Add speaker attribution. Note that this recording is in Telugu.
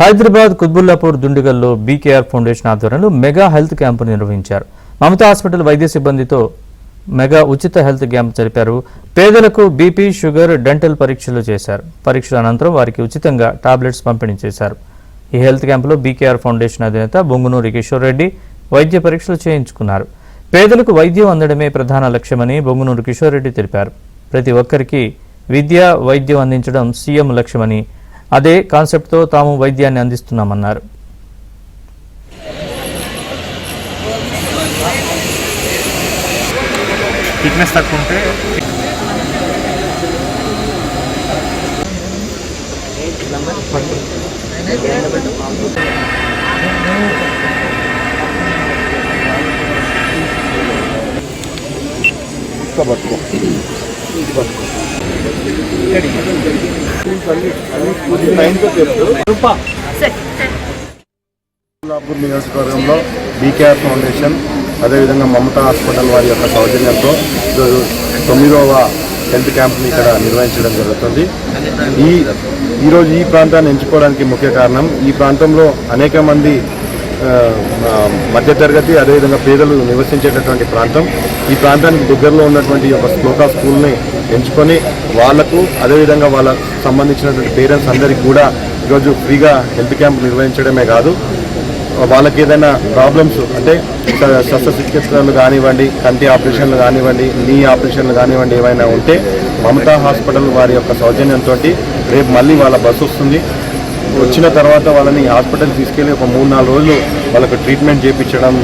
Speaker 1: హైదరాబాద్ కుత్బుల్లాపూర్ దుండిగల్లో బీకేఆర్ ఫౌండేషన్ ఆధ్వర్యంలో మెగా హెల్త్ క్యాంపు నిర్వహించారు. మమతా హాస్పిటల్ వైద్య సిబ్బందితో మెగా ఉచిత హెల్త్ క్యాంప్ జరిపారు. పేదలకు బీపీ, షుగర్, డెంటల్ పరీక్షలు చేశారు. పరీక్షల అనంతరం వారికి ఉచితంగా టాబ్లెట్స్ పంపిణీ చేశారు. ఈ హెల్త్ క్యాంపులో బీకేఆర్ ఫౌండేషన్ అధినేత బొంగునూరి కిషోర్ రెడ్డి వైద్య పరీక్షలు చేయించుకున్నారు. పేదలకు వైద్యం అందడమే ప్రధాన లక్ష్యమని బొంగునూరి కిషోర్ రెడ్డి తెలిపారు. ప్రతి ఒక్కరికి విద్య, వైద్యం అందించడం సీఎం లక్ష్యమని, అదే కాన్సెప్ట్తో తాము వైద్యాన్ని అందిస్తున్నామన్నారు.
Speaker 2: ఫిట్నెస్ తక్కువ ఉంటే
Speaker 3: కుత్బుల్లాపూర్ నియోజకవర్గంలో బీకేఆర్ ఫౌండేషన్ అదేవిధంగా మమతా హాస్పిటల్ వారి యొక్క సౌజన్యంతో ఈరోజు 9వ హెల్త్ క్యాంప్ని ఇక్కడ నిర్వహించడం జరుగుతుంది. ఈరోజు ఈ ప్రాంతాన్ని ఎంచుకోవడానికి ముఖ్య కారణం, ఈ ప్రాంతంలో అనేక మంది మధ్యతరగతి అదేవిధంగా పేదలు నివసించేటటువంటి ప్రాంతం. ఈ ప్రాంతానికి దగ్గరలో ఉన్నటువంటి ఒక శ్లోకా స్కూల్ని ఎంచుకొని వాళ్లకు అదేవిధంగా వాళ్ళకు సంబంధించినటువంటి పేరెంట్స్ అందరికీ కూడా ఈరోజు ఫ్రీగా హెల్త్ క్యాంప్ నిర్వహించడమే కాదు, వాళ్ళకి ఏదైనా ప్రాబ్లమ్స్ అంటే శస్త్రచికిత్సలు కానివ్వండి, కంటి ఆపరేషన్లు కానివ్వండి, నీ ఆపరేషన్లు కానివ్వండి, ఏమైనా ఉంటే మమతా హాస్పిటల్ వారి యొక్క సౌజన్యంతో రేపు మళ్ళీ వాళ్ళ బస్సు వస్తుంది. వచ్చిన తర్వాత వాళ్ళని హాస్పిటల్ తీసుకెళ్ళి ఒక 3-4 రోజులు వాళ్ళకు ట్రీట్మెంట్ చేయించడం